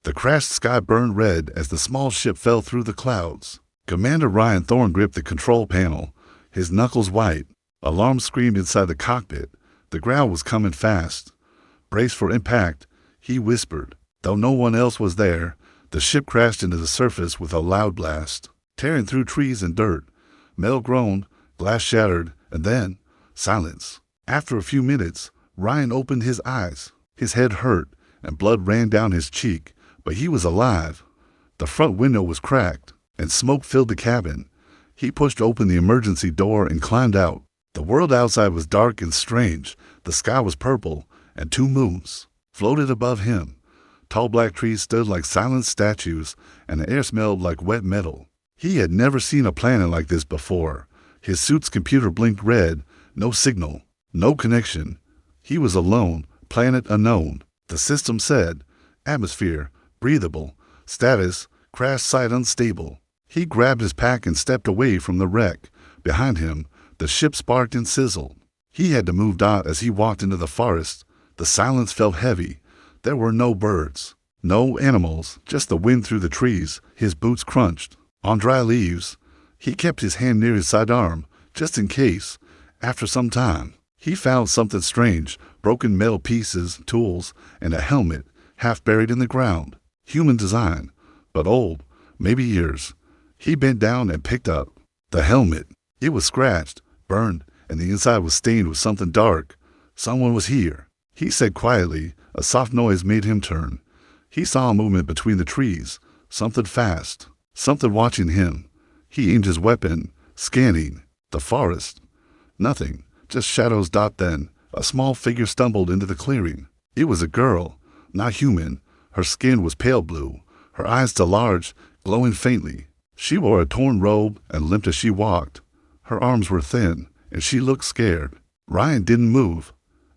The crashed sky burned red as the small ship fell through the clouds. Commander Ryan Thorne gripped the control panel, his knuckles white. Alarms screamed inside the cockpit. The ground was coming fast. "Brace for impact," he whispered. Though no one else was there, the ship crashed into the surface with a loud blast, tearing through trees and dirt. Metal groaned, glass shattered, and then silence. After a few minutes, Ryan opened his eyes. His head hurt, and blood ran down his cheek, but he was alive. The front window was cracked, and smoke filled the cabin. He pushed open the emergency door and climbed out. The world outside was dark and strange. The sky was purple, and two moons floated above him. Tall black trees stood like silent statues, and the air smelled like wet metal. He had never seen a planet like this before. His suit's computer blinked red. No signal, no connection. He was alone, planet unknown. The system said, "Atmosphere, breathable. Status, crash site unstable." He grabbed his pack and stepped away from the wreck. Behind him, the ship sparked and sizzled. He had to move Dot as he walked into the forest. The silence felt heavy. There were no birds, no animals, just the wind through the trees. His boots crunched on dry leaves. He kept his hand near his sidearm, just in case. After some time, he found something strange, broken metal pieces, tools, and a helmet, half buried in the ground. Human design, but old, maybe years. He bent down and picked up the helmet. It was scratched, burned, and the inside was stained with something dark. Someone was here, he said quietly. A soft noise made him turn. He saw a movement between the trees, something fast, something watching him. He aimed his weapon, scanning the forest. Nothing, just shadows. Then a small figure stumbled into the clearing. It was a girl, not human. Her skin was pale blue, her eyes still large, glowing faintly. She wore a torn robe and limped as she walked. Her arms were thin, and she looked scared. Ryan didn't move.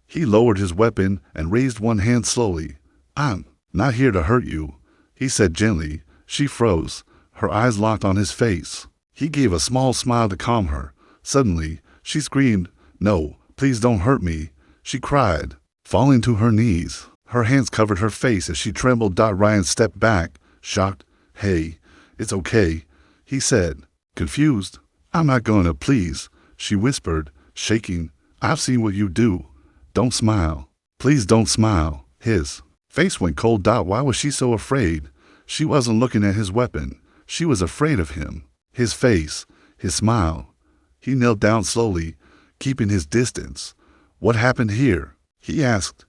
He lowered his weapon and raised one hand slowly. "I'm not here to hurt you," he said gently. She froze, her eyes locked on his face. He gave a small smile to calm her. Suddenly, she screamed, "No, please don't hurt me," she cried, falling to her knees. Her hands covered her face as she trembled. Ryan stepped back, shocked. "Hey, it's okay," he said, confused. "I'm not gonna, please," she whispered, shaking. "I've seen what you do. Don't smile. Please don't smile." His face went cold. Why was she so afraid? She wasn't looking at his weapon. She was afraid of him. His face, his smile. He knelt down slowly, keeping his distance. "What happened here?" he asked.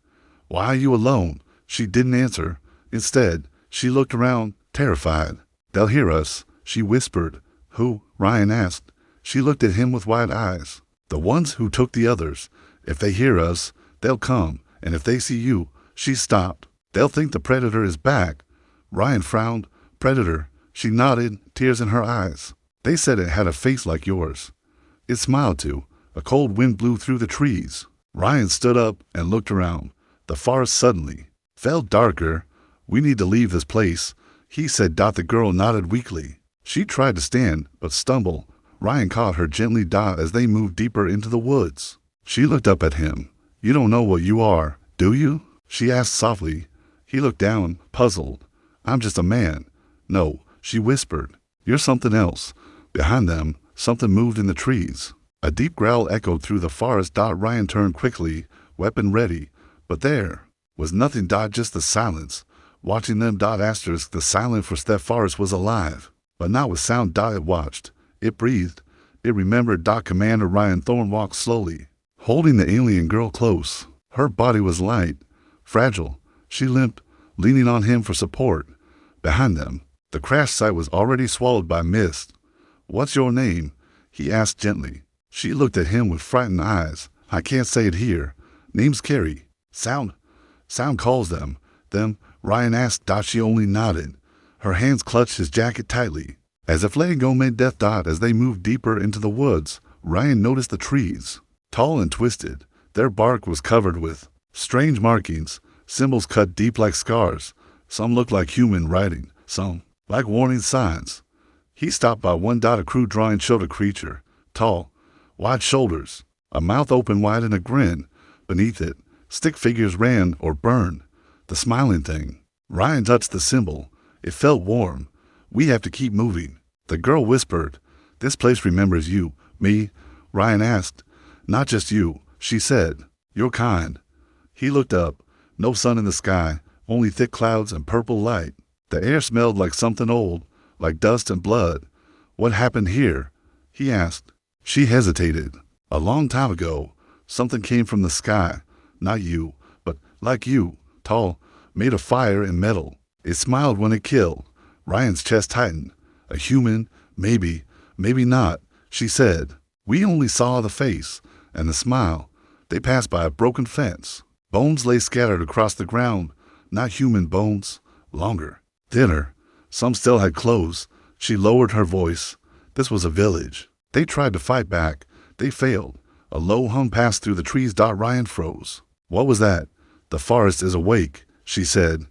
"Why are you alone?" She didn't answer. Instead, she looked around, terrified. "They'll hear us," she whispered. "Who?" Ryan asked. She looked at him with wide eyes. "The ones who took the others. If they hear us, they'll come, and if they see you," she stopped, "they'll think the predator is back." Ryan frowned. "Predator?" She nodded, tears in her eyes. "They said it had a face like yours." It smiled too. A cold wind blew through the trees. Ryan stood up and looked around. The forest suddenly felt darker. "We need to leave this place," he said. The girl nodded weakly. She tried to stand, but stumbled. Ryan caught her gently. As they moved deeper into the woods, she looked up at him. "You don't know what you are, do you?" she asked softly. He looked down, puzzled. "I'm just a man." "No," she whispered. "You're something else." Behind them, something moved in the trees. A deep growl echoed through the forest. Ryan turned quickly, weapon ready. But there was nothing. Just the silence. Watching them. Asterisk, the silence for that forest was alive, but not with sound. It watched. It breathed. It remembered. Commander Ryan Thorne walked slowly, holding the alien girl close. Her body was light, fragile. She limped, leaning on him for support. Behind them, the crash site was already swallowed by mist. "What's your name?" he asked gently. She looked at him with frightened eyes. "I can't say it here. Name's Carrie." Sound calls them." Ryan asked. She only nodded. Her hands clutched his jacket tightly, as if letting go meant death. As they moved deeper into the woods, Ryan noticed the trees, tall and twisted. Their bark was covered with strange markings, symbols cut deep like scars. Some looked like human writing, some like warning signs. He stopped by one. A crude drawing showed a creature, tall, wide shoulders, a mouth open wide in a grin. Beneath it, stick figures ran or burned. The smiling thing Ryan touched the symbol. It felt warm. We have to keep moving. The girl whispered. This place remembers you. Me? Ryan asked. Not just you, she said. Your kind. He looked up. No sun in the sky, only thick clouds and purple light. The air smelled like something old, like dust and blood. What happened here? He asked. She hesitated. A long time ago, something came from the sky. Not you, but like you, tall, made of fire and metal. It smiled when it killed. Ryan's chest tightened. A human? Maybe, maybe not, she said. We only saw the face and the smile. They passed by a broken fence. Bones lay scattered across the ground. Not human bones. Longer. Thinner. Some still had clothes. She lowered her voice. This was a village. They tried to fight back. They failed. A low hum passed through the trees. Ryan froze. What was that? The forest is awake, she said.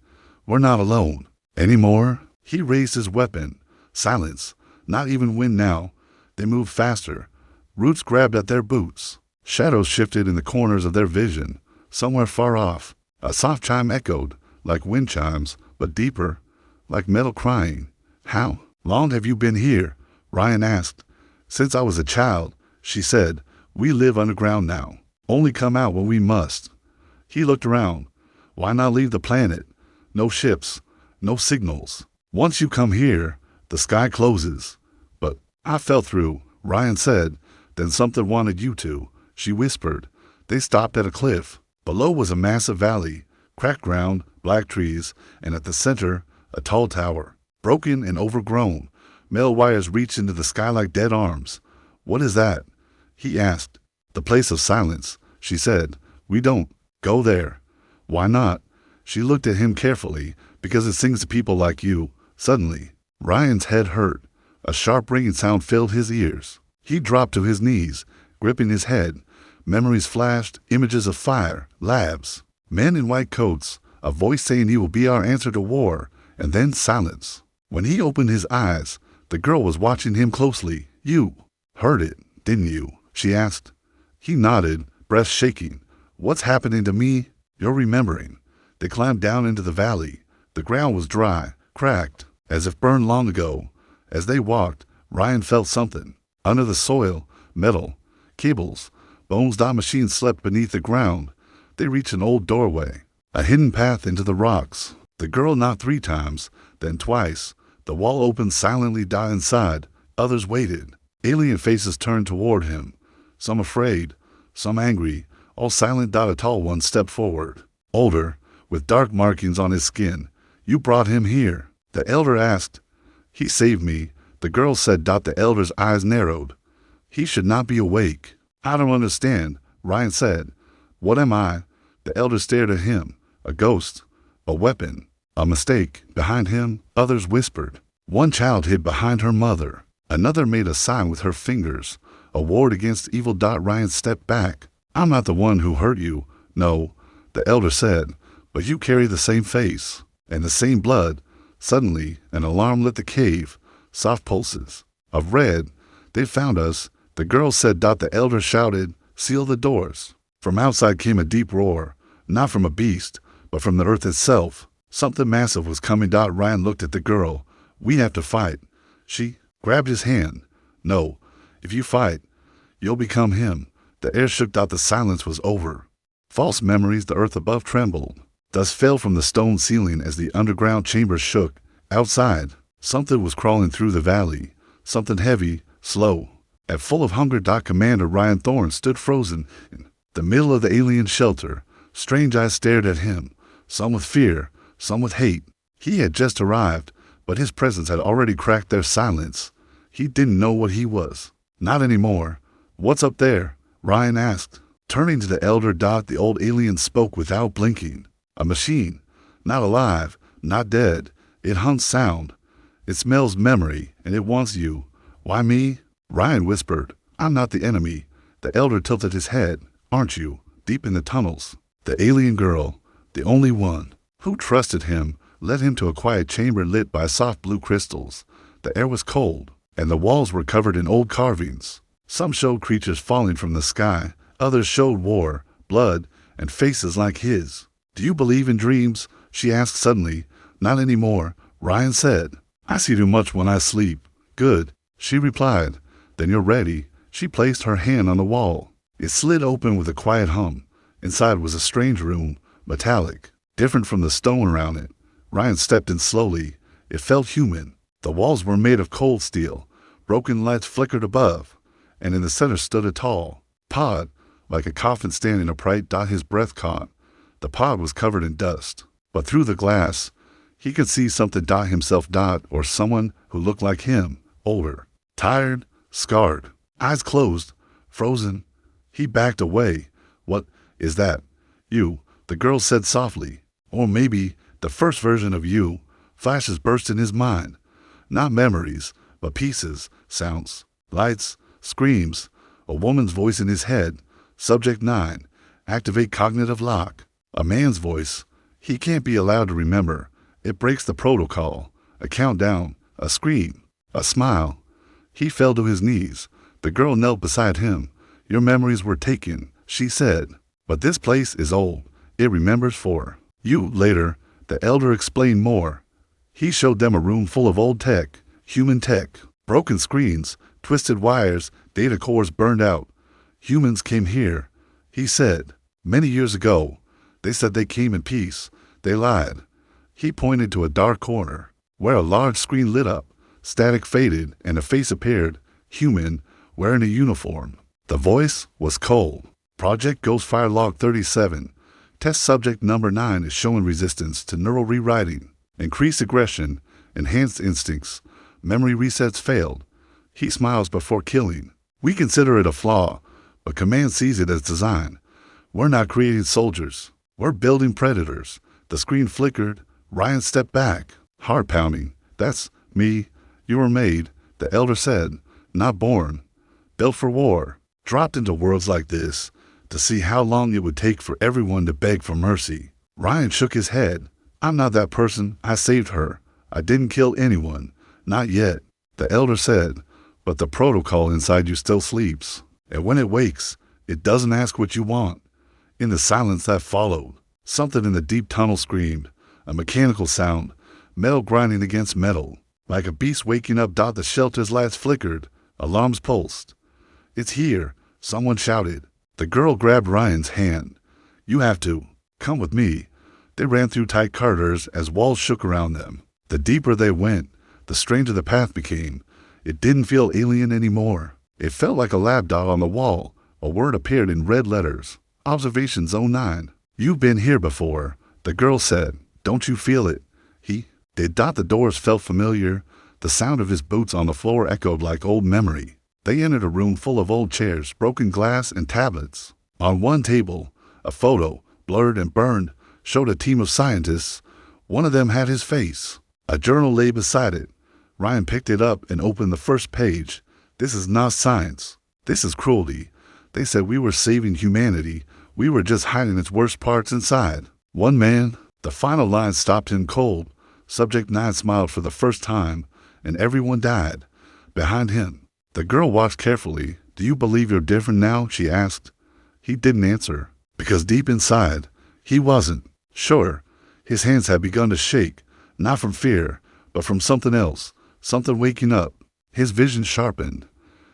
We're not alone. Anymore? He raised his weapon. Silence. Not even wind now. They moved faster. Roots grabbed at their boots. Shadows shifted in the corners of their vision. Somewhere far off, a soft chime echoed, like wind chimes, but deeper, like metal crying. How long have you been here? Ryan asked. Since I was a child, she said. We live underground now. Only come out when we must. He looked around. Why not leave the planet? No ships, no signals. Once you come here, the sky closes. But I fell through, Ryan said. Then something wanted you to, she whispered. They stopped at a cliff. Below was a massive valley, cracked ground, black trees, and at the center, a tall tower. Broken and overgrown, metal wires reached into the sky like dead arms. What is that? He asked. The place of silence, she said. We don't go there. Why not? She looked at him carefully. Because it sings to people like you. Suddenly, Ryan's head hurt. A sharp ringing sound filled his ears. He dropped to his knees, gripping his head. Memories flashed, images of fire, labs, men in white coats, a voice saying he will be our answer to war, and then silence. When he opened his eyes, the girl was watching him closely. You heard it, didn't you? She asked. He nodded, breath shaking. What's happening to me? You're remembering. They climbed down into the valley. The ground was dry, cracked, as if burned long ago. As they walked, Ryan felt something. Under the soil, metal, cables, bones. Machines slept beneath the ground. They reached an old doorway, a hidden path into the rocks. The girl knocked 3 times, then twice. The wall opened silently. Inside, others waited. Alien faces turned toward him, some afraid, some angry, all silent. A tall one stepped forward, older, with dark markings on his skin. You brought him here? The elder asked. He saved me, the girl said. The elder's eyes narrowed. He should not be awake. I don't understand, Ryan said. What am I? The elder stared at him. A ghost, a weapon, a mistake. Behind him, others whispered. One child hid behind her mother. Another made a sign with her fingers, a ward against evil. Ryan stepped back. I'm not the one who hurt you. No, the elder said, but you carry the same face and the same blood. Suddenly, an alarm lit the cave, soft pulses of red. They found us, the girl said. The elder shouted, seal the doors. From outside came a deep roar, not from a beast, but from the earth itself. Something massive was coming. Ryan looked at the girl. We have to fight. She grabbed his hand. No, if you fight, you'll become him. The air shook. The silence was over. False memories. The earth above trembled. Dust fell from the stone ceiling as the underground chamber shook. Outside, something was crawling through the valley. Something heavy, slow, and full of hunger. Commander Ryan Thorne stood frozen in the middle of the alien shelter. Strange eyes stared at him, some with fear, some with hate. He had just arrived, but his presence had already cracked their silence. He didn't know what he was. Not anymore. What's up there? Ryan asked. Turning to the elder. The old alien spoke without blinking. A machine. Not alive, not dead. It hunts sound. It smells memory, and it wants you. Why me? Ryan whispered. I'm not the enemy. The elder tilted his head. Aren't you? Deep in the tunnels. The alien girl, the only one, who trusted him, led him to a quiet chamber lit by soft blue crystals. The air was cold, and the walls were covered in old carvings. Some showed creatures falling from the sky. Others showed war, blood, and faces like his. Do you believe in dreams? She asked suddenly. Not anymore, Ryan said. I see too much when I sleep. Good, she replied. Then you're ready. She placed her hand on the wall. It slid open with a quiet hum. Inside was a strange room, metallic, different from the stone around it. Ryan stepped in slowly. It felt human. The walls were made of cold steel. Broken lights flickered above, and in the center stood a tall pod, like a coffin standing upright. His breath caught. The pod was covered in dust, but through the glass, he could see something. Himself. Or someone who looked like him, older, tired, scarred, eyes closed, frozen. He backed away. What is that? You, the girl said softly. Or maybe the first version of you. Flashes burst in his mind. Not memories, but pieces, sounds, lights, screams. A woman's voice in his head. Subject 9. Activate cognitive lock. A man's voice. He can't be allowed to remember. It breaks the protocol. A countdown. A scream. A smile. He fell to his knees. The girl knelt beside him. Your memories were taken, she said. But this place is old. It remembers for you later. The elder explained more. He showed them a room full of old tech, human tech, broken screens, twisted wires, data cores burned out. Humans came here, he said. Many years ago. They said they came in peace. They lied. He pointed to a dark corner, where a large screen lit up. Static faded, and a face appeared, human, wearing a uniform. The voice was cold. Project Ghostfire Log 37. Test subject number 9 is showing resistance to neural rewriting, increased aggression, enhanced instincts. Memory resets failed. He smiles before killing. We consider it a flaw, but Command sees it as design. We're not creating soldiers. We're building predators. The screen flickered. Ryan stepped back, heart pounding. That's me. You were made, the elder said. Not born. Built for war. Dropped into worlds like this, to see how long it would take for everyone to beg for mercy. Ryan shook his head. I'm not that person. I saved her. I didn't kill anyone. Not yet, the elder said. But the protocol inside you still sleeps. And when it wakes, it doesn't ask what you want. In the silence that followed, something in the deep tunnel screamed. A mechanical sound, metal grinding against metal. Like a beast waking up. The shelter's lights flickered. Alarms pulsed. It's here, someone shouted. The girl grabbed Ryan's hand. You have to. Come with me. They ran through tight corridors as walls shook around them. The deeper they went, the stranger the path became. It didn't feel alien anymore. It felt like a lab dot on the wall. A word appeared in red letters. Observation Zone 9. You've been here before, the girl said. Don't you feel it? He did. The doors felt familiar. The sound of his boots on the floor echoed like old memory. They entered a room full of old chairs, broken glass, and tablets. On one table, a photo, blurred and burned, showed a team of scientists. One of them had his face. A journal lay beside it. Ryan picked it up and opened the first page. This is not science. This is cruelty. They said we were saving humanity. We were just hiding its worst parts inside. One man. The final line stopped him cold. Subject 9 smiled for the first time, and everyone died. Behind him, the girl watched carefully. Do you believe you're different now? She asked. He didn't answer, because deep inside, he wasn't. Sure, his hands had begun to shake, not from fear, but from something else, something waking up. His vision sharpened.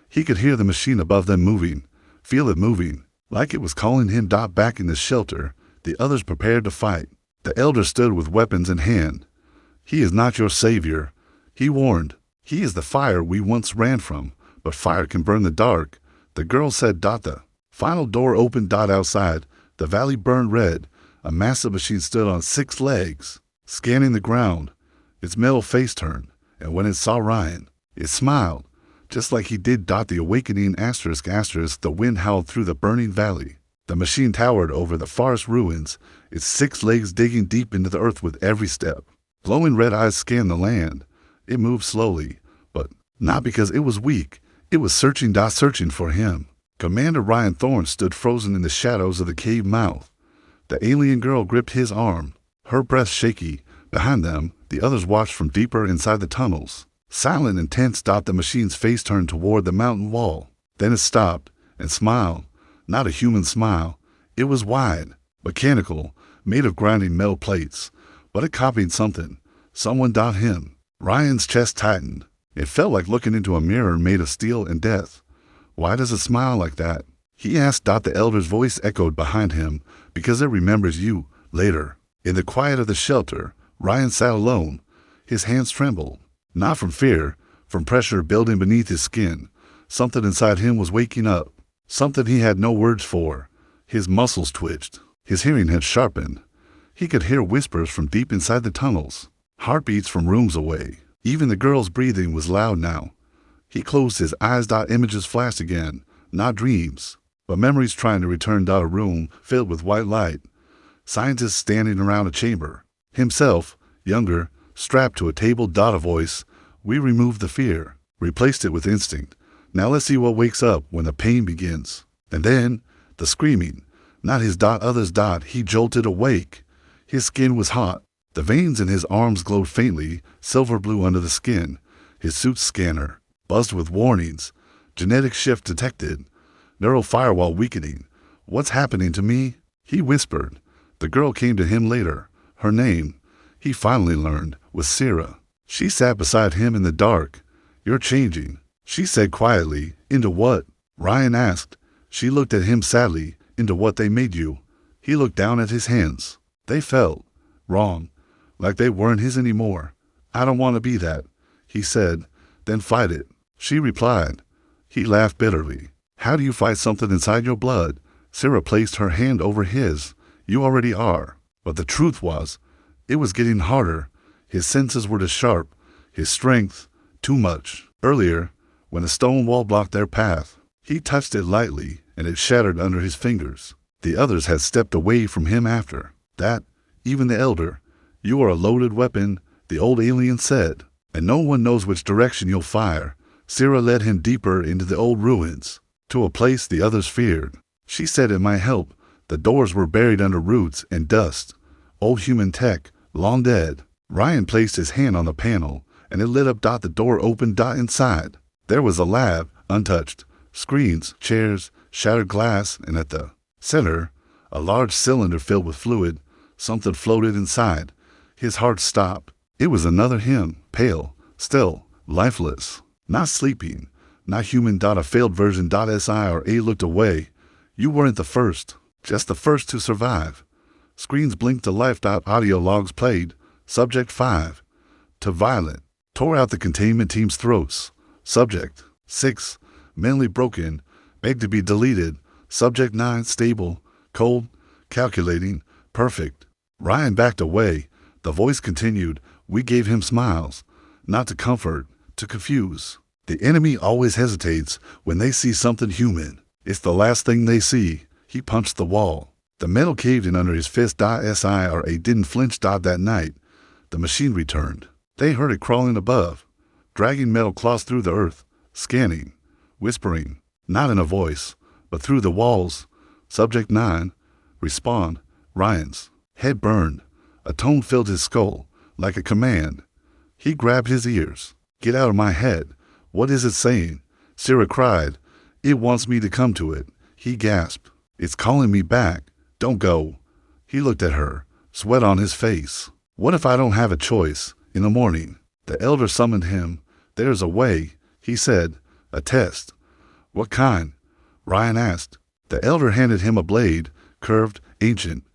He could hear the machine above them moving, feel it moving, like it was calling him. Back in the shelter, the others prepared to fight. The elder stood with weapons in hand. He is not your savior, he warned. He is the fire we once ran from, but fire can burn the dark. The girl said. The final door opened. Outside, the valley burned red. A massive machine stood on 6 legs, scanning the ground. Its metal face turned, and when it saw Ryan, it smiled, just like he did. The awakening asterisk. The wind howled through the burning valley. The machine towered over the forest ruins, its 6 legs digging deep into the earth with every step. Glowing red eyes scanned the land. It moved slowly, but not because it was weak. It was searching. Searching for him. Commander Ryan Thorne stood frozen in the shadows of the cave mouth. The alien girl gripped his arm, her breath shaky. Behind them, the others watched from deeper inside the tunnels. Silent and tense. The machine's face turned toward the mountain wall. Then it stopped and smiled. Not a human smile. It was wide, mechanical, made of grinding metal plates, but it copied something. Someone dot him. Ryan's chest tightened. It felt like looking into a mirror made of steel and death. Why does it smile like that? He asked. The elder's voice echoed behind him. Because it remembers you later. In the quiet of the shelter, Ryan sat alone. His hands trembled. Not from fear, from pressure building beneath his skin. Something inside him was waking up. Something he had no words for. His muscles twitched. His hearing had sharpened. He could hear whispers from deep inside the tunnels. Heartbeats from rooms away. Even the girl's breathing was loud now. He closed his eyes. Images flashed again. Not dreams, but memories trying to return. A room filled with white light. Scientists standing around a chamber. Himself, younger, strapped to a table. A voice. We removed the fear. Replaced it with instinct. Now let's see what wakes up when the pain begins. And then, the screaming. Not his. Others. He jolted awake. His skin was hot. The veins in his arms glowed faintly, silver blue under the skin. His suit's scanner buzzed with warnings. Genetic shift detected. Neural firewall weakening. What's happening to me? He whispered. The girl came to him later. Her name, he finally learned, was Sarah. She sat beside him in the dark. You're changing, she said quietly. Into what? Ryan asked. She looked at him sadly. Into what they made you. He looked down at his hands. They felt wrong. Like they weren't his anymore. I don't want to be that, he said. Then fight it, she replied. He laughed bitterly. How do you fight something inside your blood? Sarah placed her hand over his. You already are. But the truth was, it was getting harder. His senses were too sharp. His strength, too much. Earlier, when a stone wall blocked their path, he touched it lightly and it shattered under his fingers. The others had stepped away from him after that, even the elder. You are a loaded weapon, the old alien said, and no one knows which direction you'll fire. Sarah led him deeper into the old ruins, to a place the others feared. She said it might help. The doors were buried under roots and dust. Old human tech, long dead. Ryan placed his hand on the panel, and it lit up. The door opened. Inside. There was a lab, untouched. Screens, chairs, shattered glass, and at the center, a large cylinder filled with fluid. Something floated inside. His heart stopped. It was another him, pale, still, lifeless, not sleeping, not human. A failed version. SI looked away. You weren't the first, just the first to survive. Screens blinked to life. Audio logs played. Subject 5. To violent. Tore out the containment team's throats. Subject 6. Mentally broken. Begged to be deleted. Subject 9. Stable. Cold. Calculating. Perfect. Ryan backed away. The voice continued. We gave him smiles. Not to comfort, to confuse. The enemy always hesitates when they see something human. It's the last thing they see. He punched the wall. The metal caved in under his fist. SIRA didn't flinch. That night, the machine returned. They heard it crawling above, dragging metal claws through the earth, scanning, whispering, not in a voice, but through the walls. Subject 9. Respond. Ryan's head burned. A tone filled his skull, like a command. He grabbed his ears. Get out of my head. What is it saying? Sarah cried. It wants me to come to it. He gasped. It's calling me back. Don't go. He looked at her, sweat on his face. What if I don't have a choice? In the morning, the elder summoned him. There's a way, he said. A test. What kind? Ryan asked. The elder handed him a blade, curved, ancient.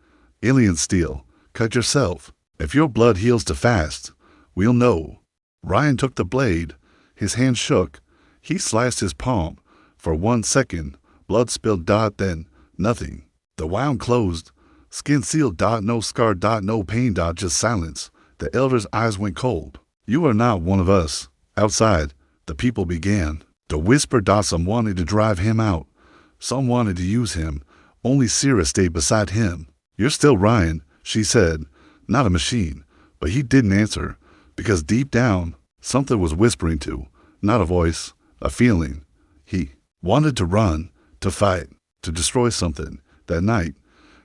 Alien steel. Cut yourself. If your blood heals too fast, we'll know. Ryan took the blade. His hand shook. He sliced his palm. For 1 second, blood spilled. Then, nothing. The wound closed. Skin sealed. No scar. No pain. Just silence. The elder's eyes went cold. You are not one of us. Outside, the people began to whisper. Some wanted to drive him out. Some wanted to use him. Only Sarah stayed beside him. You're still Ryan, she said. Not a machine. But he didn't answer, because deep down, something was whispering to. Not a voice, a feeling. He wanted to run, to fight, to destroy something. That night,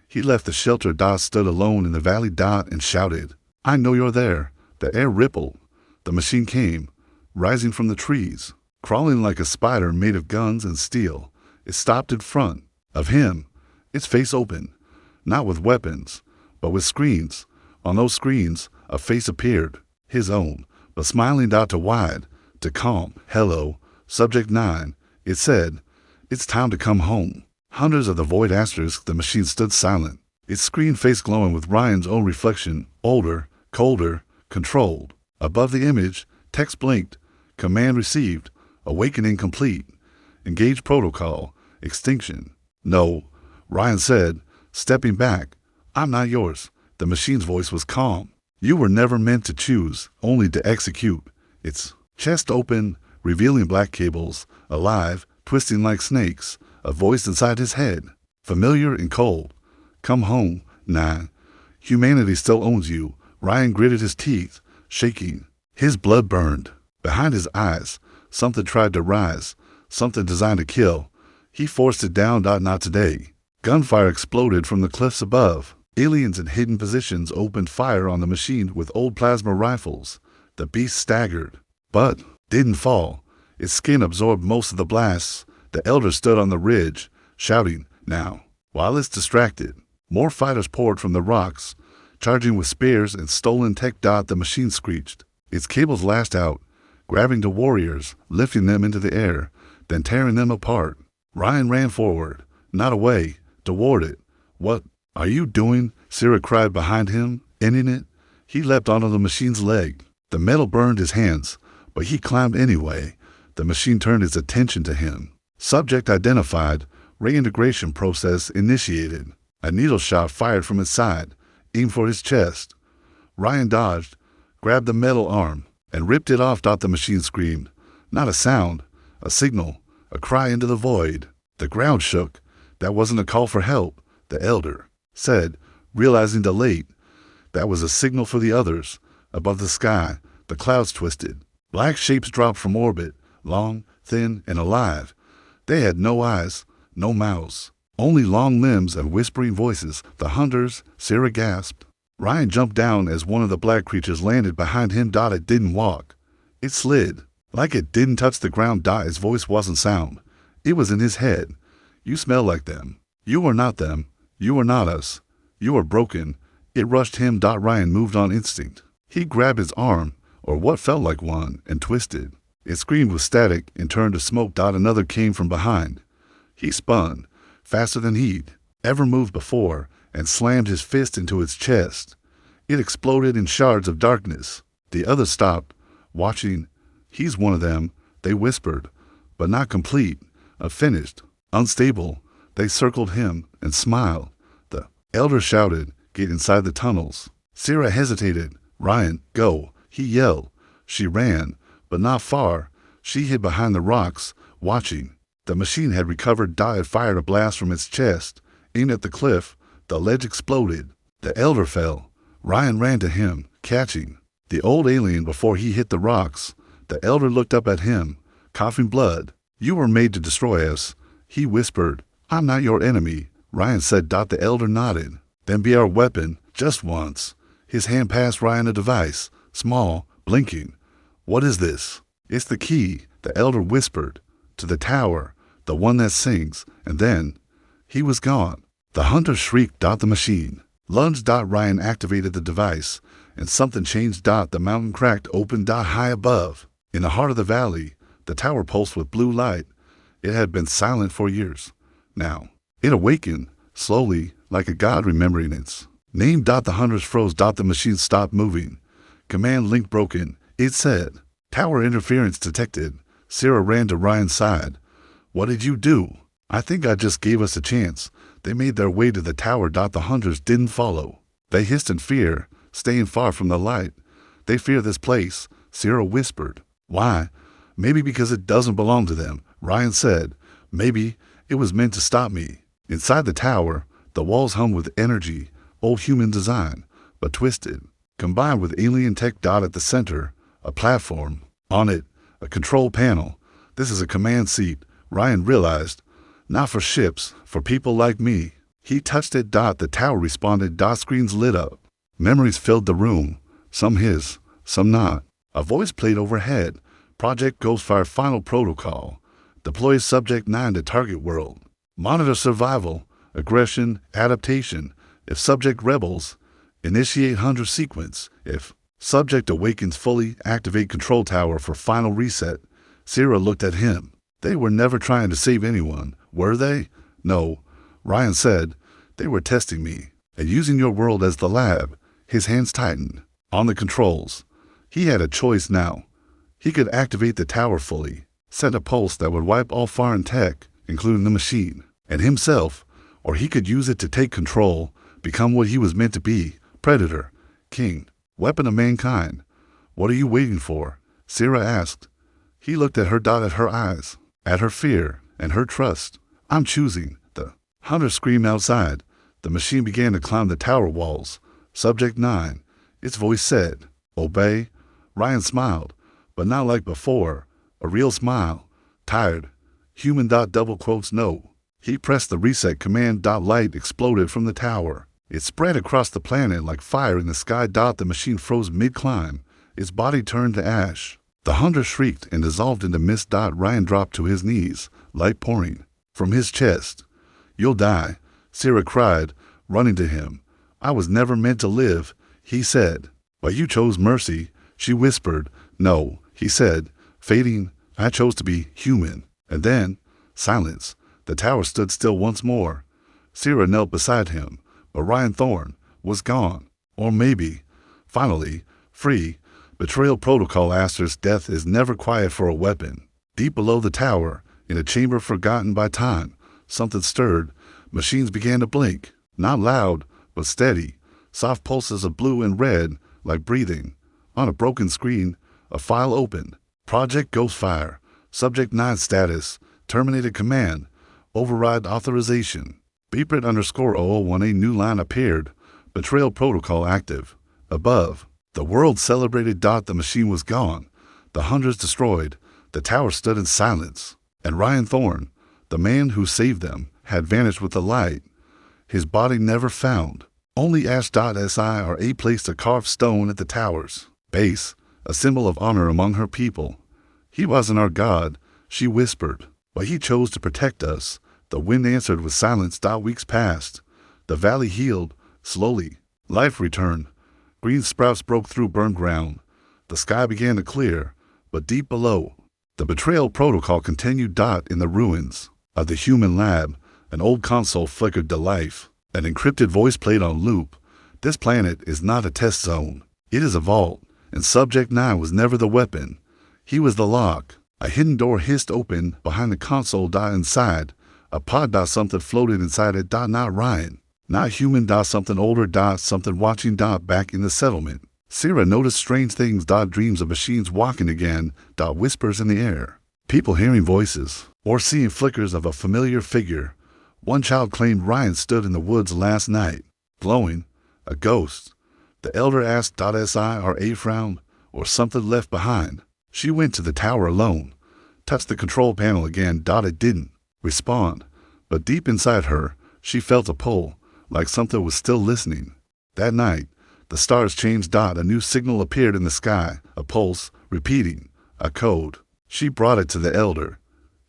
he left the shelter. Stood alone in the valley. And shouted, I know you're there. The air rippled. The machine came, rising from the trees, crawling like a spider made of guns and steel. It stopped in front of him, its face open, not with weapons, but with screens. On those screens, a face appeared. his own, but smiling to wide, to calm. Hello, Subject 9, it said. It's time to come home. Hundreds of the void asterisks, the machine stood silent, its screen face glowing with Ryan's own reflection, older, colder, controlled. Above the image, text blinked. Command received. Awakening complete. Engage protocol. Extinction. No, Ryan said, stepping back. I'm not yours. The machine's voice was calm. You were never meant to choose, only to execute. Its chest open, revealing black cables, alive, twisting like snakes, a voice inside his head, familiar and cold. Come home, 9. Humanity still owns you. Ryan gritted his teeth, shaking. His blood burned. Behind his eyes, something tried to rise, something designed to kill. He forced it down. Not today. Gunfire exploded from the cliffs above. Aliens in hidden positions opened fire on the machine with old plasma rifles. The beast staggered, but didn't fall. Its skin absorbed most of the blasts. The Elder stood on the ridge, shouting, now. While it's distracted, more fighters poured from the rocks, charging with spears and stolen tech. The machine screeched. Its cables lashed out, grabbing the warriors, lifting them into the air, then tearing them apart. Ryan ran forward, not away, toward it. What are you doing? Sarah cried behind him, ending it. He leapt onto the machine's leg. The metal burned his hands, but he climbed anyway. The machine turned its attention to him. Subject identified. Reintegration process initiated. A needle shot fired from its side, aimed for his chest. Ryan dodged, grabbed the metal arm, and ripped it off. The machine screamed. Not a sound, a signal, a cry into the void. The ground shook. That wasn't a call for help, the Elder said, realizing the late. That was a signal for the others. Above the sky, the clouds twisted. Black shapes dropped from orbit, long, thin, and alive. They had no eyes, no mouths, only long limbs and whispering voices. The hunters, Sarah gasped. Ryan jumped down as one of the black creatures landed behind him. It didn't walk. It slid, like it didn't touch the ground. Its voice wasn't sound. It was in his head. You smell like them. You are not them. You are not us. You are broken. It rushed him. Ryan moved on instinct. He grabbed his arm, or what felt like one, and twisted. It screamed with static and turned to smoke. Another came from behind. He spun, faster than he'd ever moved before, and slammed his fist into its chest. It exploded in shards of darkness. The others stopped, watching. He's one of them, they whispered, but not complete, unfinished, unstable. They circled him and smiled. The Elder shouted, get inside the tunnels. Sarah hesitated. Ryan, go, he yelled. She ran, but not far. She hid behind the rocks, watching. The machine had recovered. It fired a blast from its chest, aimed at the cliff. The ledge exploded. The Elder fell. Ryan ran to him, catching the old alien before he hit the rocks. The Elder looked up at him, coughing blood. You were made to destroy us, he whispered. I'm not your enemy, Ryan said. The Elder nodded. Then be our weapon, just once. His hand passed Ryan a device, small, blinking. What is this? It's the key, the Elder whispered. To the tower, the one that sings. And then he was gone. The hunter shrieked. The machine lunged. Ryan activated the device, and something changed. The mountain cracked open. High above, in the heart of the valley, the tower pulsed with blue light. It had been silent for years. Now, it awakened, slowly, like a god remembering its name. The hunters froze. The machine stopped moving. Command link broken, it said. Tower interference detected. Sarah ran to Ryan's side. What did you do? I think I just gave us a chance. They made their way to the tower. The hunters didn't follow. They hissed in fear, staying far from the light. They fear this place, Sarah whispered. Why? Maybe because it doesn't belong to them, Ryan said. Maybe it was meant to stop me. Inside the tower, the walls hummed with energy, old human design, but twisted, combined with alien tech. At the center, a platform. On it, a control panel. This is a command seat, Ryan realized. Not for ships, for people like me. He touched it. The tower responded. Screens lit up. Memories filled the room. Some his, some not. A voice played overhead. Project Ghostfire Final Protocol. Deploy Subject 9 to target world. Monitor survival, aggression, adaptation. If subject rebels, initiate hunter sequence. If Subject awakens fully, activate control tower for final reset. Sierra looked at him. They were never trying to save anyone, were they? No, Ryan said. They were testing me, and using your world as the lab. His hands tightened on the controls. He had a choice now. He could activate the tower fully, send a pulse that would wipe all foreign tech, including the machine, and himself, or he could use it to take control, become what he was meant to be, predator, king, weapon of mankind. What are you waiting for? Sierra asked. He looked at her eyes, at her fear and her trust. I'm choosing. The hunter screamed outside. The machine began to climb the tower walls. Subject 9. Its voice said, obey. Ryan smiled, but not like before. A real smile. Tired. Human. Double quotes no. He pressed the reset command. Light exploded from the tower. It spread across the planet like fire in the sky. The machine froze mid-climb. Its body turned to ash. The hunter shrieked and dissolved into mist. Ryan dropped to his knees, light pouring from his chest. You'll die, Sierra cried, running to him. I was never meant to live, he said. But you chose mercy, she whispered. No, he said, fading. I chose to be human. And then, silence. The tower stood still once more. Sierra knelt beside him, but Ryan Thorne was gone. Or maybe, finally, free. Betrayal protocol. Aster's death is never quiet for a weapon. Deep below the tower, in a chamber forgotten by time, something stirred. Machines began to blink, not loud, but steady. Soft pulses of blue and red, like breathing. On a broken screen, a file opened. Project Ghostfire. Subject 9 status. Terminated command. Override authorization. Beeprit _0018. A new line appeared. Betrayal protocol active. Above. The world celebrated. The machine was gone. The hunters destroyed. The tower stood in silence. And Ryan Thorne, the man who saved them, had vanished with the light. His body never found. Only Ash.SI placed a carved stone at the tower's base, a symbol of honor among her people. He wasn't our god, she whispered, but he chose to protect us. The wind answered with silence. Weeks passed. The valley healed, slowly. Life returned. Green sprouts broke through burned ground. The sky began to clear, but deep below, the betrayal protocol continued. In the ruins of the human lab, an old console flickered to life. An encrypted voice played on loop. This planet is not a test zone. It is a vault, and Subject 9 was never the weapon. He was the lock. A hidden door hissed open behind the console. Inside, a pod. Something floated inside it. Not Ryan. Not human. Something older. Something watching. Back in the settlement, Sierra noticed strange things. Dreams of machines walking again. Whispers in the air. People hearing voices, or seeing flickers of a familiar figure. One child claimed Ryan stood in the woods last night, glowing, a ghost. The elder asked. SI frowned, or something left behind. She went to the tower alone, touched the control panel again. It didn't respond, but deep inside her, she felt a pull, like something was still listening. That night, the stars changed. A new signal appeared in the sky, a pulse, repeating, a code. She brought it to the elder.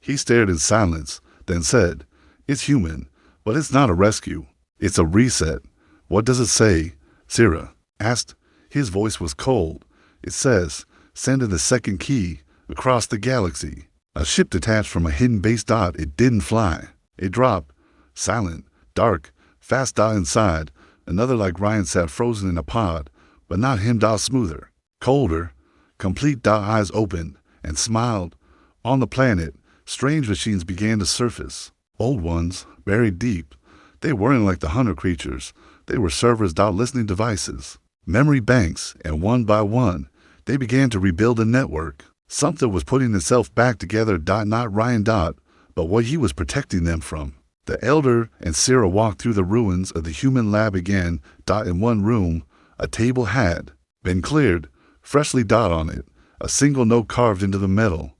He stared in silence, then said, It's human, but it's not a rescue. It's a reset. What does it say? Sierra asked. His voice was cold. It says, send in the second key, across the galaxy. A ship detached from a hidden base. It didn't fly. It dropped. Silent, dark, fast. Inside, another like Ryan sat frozen in a pod, but not him. Smoother, colder, complete. Eyes opened and smiled. On the planet, strange machines began to surface. Old ones, buried deep. They weren't like the hunter creatures. They were servers. Listening devices, memory banks, and one by one, they began to rebuild a network. Something was putting itself back together. Not Ryan. But what he was protecting them from. The elder and Sierra walked through the ruins of the human lab again. In one room, a table had been cleared, freshly. On it, a single note carved into the metal.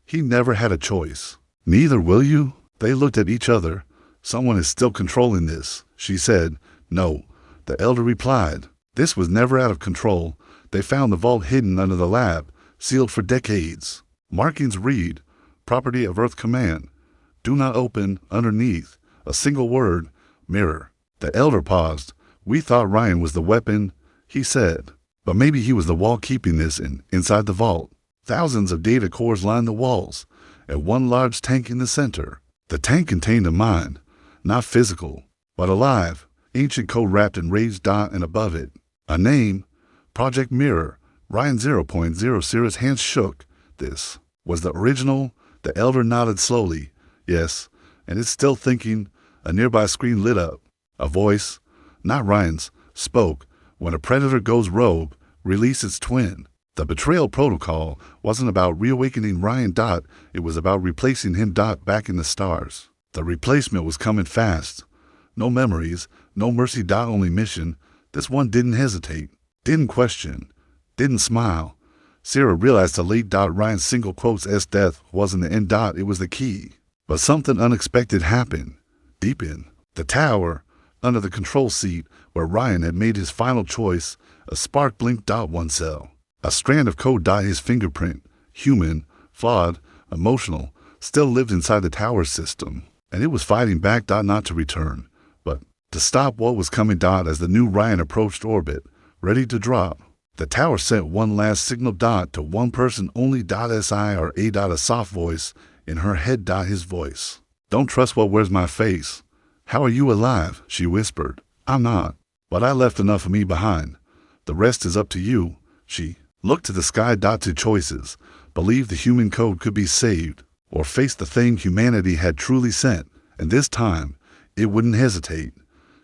He never had a choice. Neither will you? They looked at each other. Someone is still controlling this, she said. No, the elder replied. This was never out of control. They found the vault hidden under the lab, sealed for decades. Markings read, property of Earth Command. Do not open. Underneath, a single word, mirror. The elder paused. We thought Ryan was the weapon, he said. But maybe he was the wall keeping this inside the vault. Thousands of data cores lined the walls, and one large tank in the center. The tank contained a mind, not physical, but alive, ancient code wrapped in raised dot and above it. A name, Project Mirror, Ryan 0.0. Sierra's hands shook. This was the original. The elder nodded slowly. Yes, and it's still thinking. A nearby screen lit up. A voice, not Ryan's, spoke. When a predator goes rogue, release its twin. The betrayal protocol wasn't about reawakening Ryan Dot, it was about replacing him Dot back in the stars. The replacement was coming fast. No memories, no mercy Dot only mission. This one didn't hesitate, didn't question, didn't smile. Sierra realized the late Dot Ryan's single quotes S death wasn't the end Dot, it was the key. But something unexpected happened. Deep in the tower, under the control seat where Ryan had made his final choice, a spark blinked Dot one cell. A strand of code Dot his fingerprint, human, flawed, emotional, still lived inside the tower system. And it was fighting back Dot not to return, but to stop what was coming Dot as the new Ryan approached orbit, ready to drop. The tower sent one last signal Dot to one person only .si or a dot a soft voice in her head Dot his voice. Don't trust what wears my face. How are you alive? She whispered. I'm not, but I left enough of me behind. The rest is up to you. She looked to the sky Dot to choices, believed the human code could be saved, or face the thing humanity had truly sent, and this time, it wouldn't hesitate.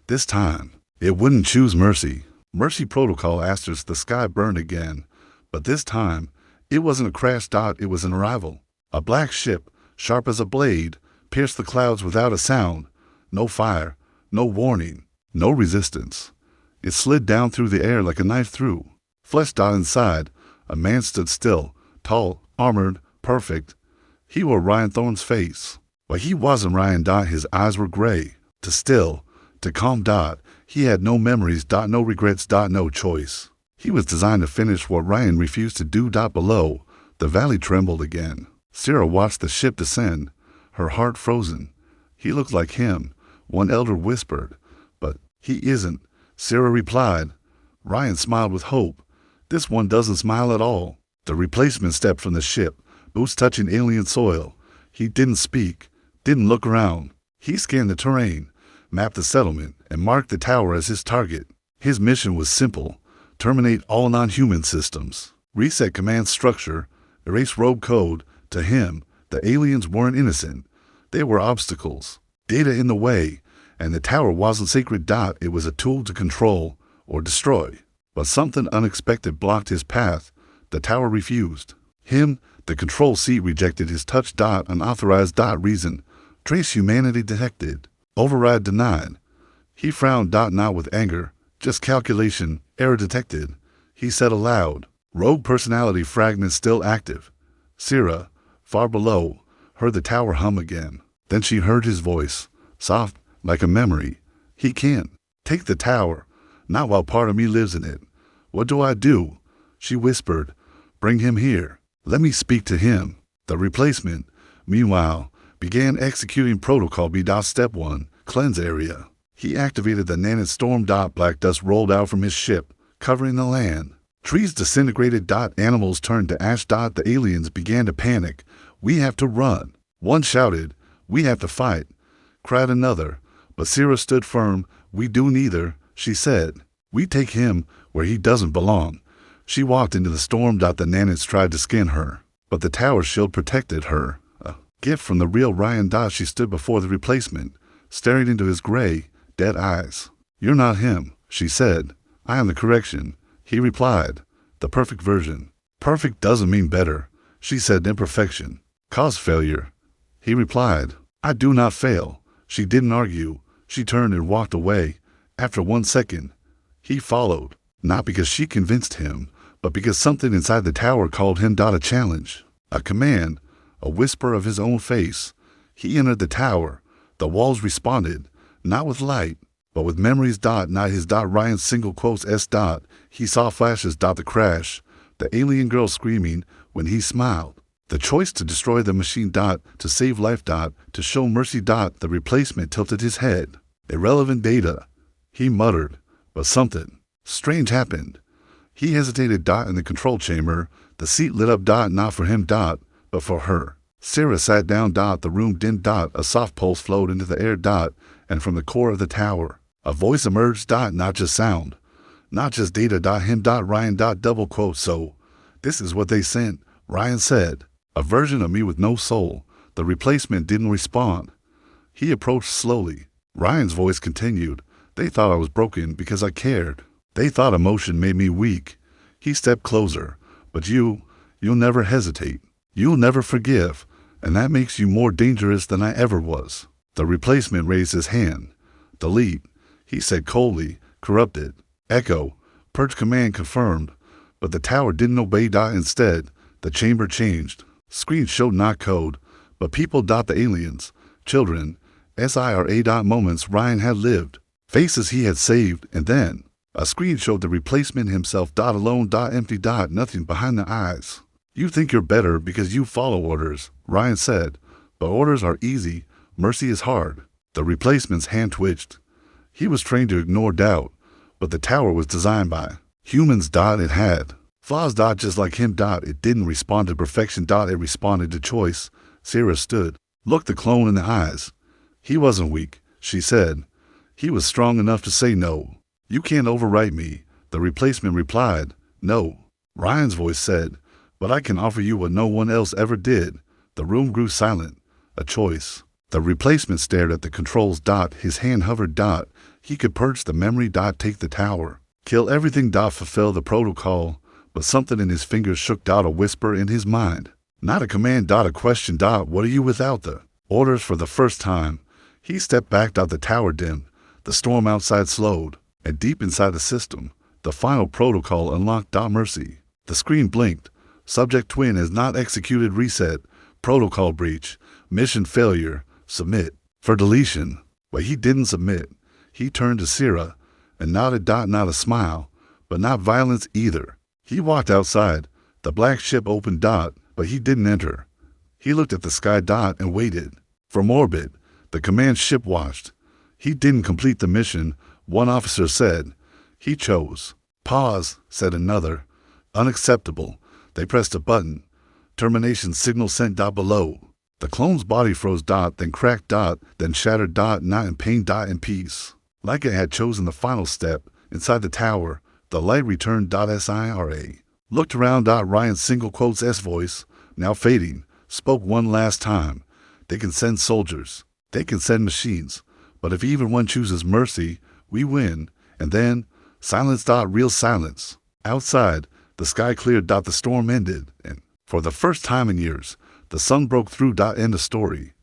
This time, it wouldn't choose mercy. Mercy protocol asterisk the sky burned again, but this time, it wasn't a crash Dot, it was an arrival. A black ship, sharp as a blade, pierced the clouds without a sound. No fire, no warning, no resistance. It slid down through the air like a knife through. Flesh Dot inside, a man stood still, tall, armored, perfect. He wore Ryan Thorne's face. But he wasn't Ryan Dot, his eyes were gray. To still, to calm Dot, he had no memories Dot, no regrets Dot, no choice. He was designed to finish what Ryan refused to do Dot below. The valley trembled again. Sierra watched the ship descend, her heart frozen. He looked like him, one elder whispered. But he isn't, Sierra replied. Ryan smiled with hope. This one doesn't smile at all. The replacement stepped from the ship, boots touching alien soil. He didn't speak, didn't look around. He scanned the terrain, mapped the settlement, and marked the tower as his target. His mission was simple: terminate all non-human systems, reset command structure, erase rogue code. To him, the aliens weren't innocent. They were obstacles, data in the way, and the tower wasn't sacred Dot, it was a tool to control or destroy. But something unexpected blocked his path. The tower refused. Him, the control seat rejected his touch Dot, unauthorized Dot reason. Trace humanity detected. Override denied. He frowned Dot not with anger, just calculation, error detected. He said aloud, rogue personality fragment still active. Sierra, far below, heard the tower hum again. Then she heard his voice, soft, like a memory. He can't take the tower, not while part of me lives in it. What do I do? She whispered. Bring him here. Let me speak to him. The replacement, meanwhile, began executing protocol B. Step 1, cleanse area. He activated the nanite storm. Black dust rolled out from his ship, covering the land. Trees disintegrated. Animals turned to ash. The aliens began to panic. We have to run. One shouted, we have to fight. Cried another, but Sierra stood firm. We do neither, she said. We take him where he doesn't belong. She walked into the storm. The nanites tried to skin her, but the tower shield protected her. A gift from the real Ryan. She stood before the replacement, staring into his gray, dead eyes. You're not him, she said. I am the correction. He replied, the perfect version. Perfect doesn't mean better, she said. Imperfection cause failure. He replied, I do not fail. She didn't argue. She turned and walked away. After 1 second, he followed, not because she convinced him, but because something inside the tower called him. A challenge, a command, a whisper of his own face. He entered the tower. The walls responded, not with light, but with memories. Not his. Ryan's single quotes S. He saw flashes. The crash, the alien girl screaming when he smiled. The choice to destroy the machine. To save life. To show mercy. The replacement tilted his head. Irrelevant data, he muttered, but something strange happened. He hesitated dot in the control chamber. The seat lit up dot, not for him dot, but for her. Sarah sat down dot, the room dimmed dot, a soft pulse flowed into the air dot, and from the core of the tower, a voice emerged dot, not just sound, not just data dot, him dot, Ryan dot, double quote. So, this is what they sent, Ryan said. A version of me with no soul. The replacement didn't respond. He approached slowly. Ryan's voice continued. They thought I was broken because I cared. They thought emotion made me weak. He stepped closer. But you'll never hesitate. You'll never forgive. And that makes you more dangerous than I ever was. The replacement raised his hand. Delete, he said coldly. Corrupted. Echo. Purge command confirmed. But the tower didn't obey dot. Instead, the chamber changed. Screen showed not code, but people dot, the aliens, children, SIRA dot, moments Ryan had lived, faces he had saved, and then a screen showed the replacement himself dot, alone dot, empty dot, nothing behind the eyes. You think you're better because you follow orders, Ryan said, but orders are easy, mercy is hard. The replacement's hand twitched. He was trained to ignore doubt, but the tower was designed by humans dot. It had flaws dot, just like him dot. It didn't respond to perfection dot, it responded to choice. Sarah stood, looked the clone in the eyes. He wasn't weak, she said. He was strong enough to say no. You can't overwrite me, the replacement replied. No, Ryan's voice said, but I can offer you what no one else ever did. The room grew silent. A choice. The replacement stared at the controls dot, his hand hovered dot. He could purge the memory dot, take the tower, kill everything dot, fulfill the protocol. But something in his fingers shook dot, a whisper in his mind. Not a command dot, a question dot. What are you without the orders? For the first time, he stepped back dot, the tower dimmed. The storm outside slowed, and deep inside the system, the final protocol unlocked dot, mercy. The screen blinked. Subject twin has not executed, reset, protocol breach, mission failure, submit for deletion. But he didn't submit. He turned to Sarah and nodded dot, not a smile, but not violence either. He walked outside. The black ship opened dot, but he didn't enter. He looked at the sky dot and waited. From orbit, the command ship watched. He didn't complete the mission, one officer said. He chose. Pause, said another. Unacceptable. They pressed a button. Termination signal sent dot below. The clone's body froze dot, then cracked dot, then shattered dot, not in pain dot, in peace. Like it had chosen the final step. Inside the tower, the light returned dot, SIRA. Looked around dot, Ryan's single quotes S voice, now fading, spoke one last time. They can send soldiers. They can send machines. But if even one chooses mercy, we win. And then, silence dot, real silence. Outside, the sky cleared dot, the storm ended. And for the first time in years, the sun broke through dot, end of story.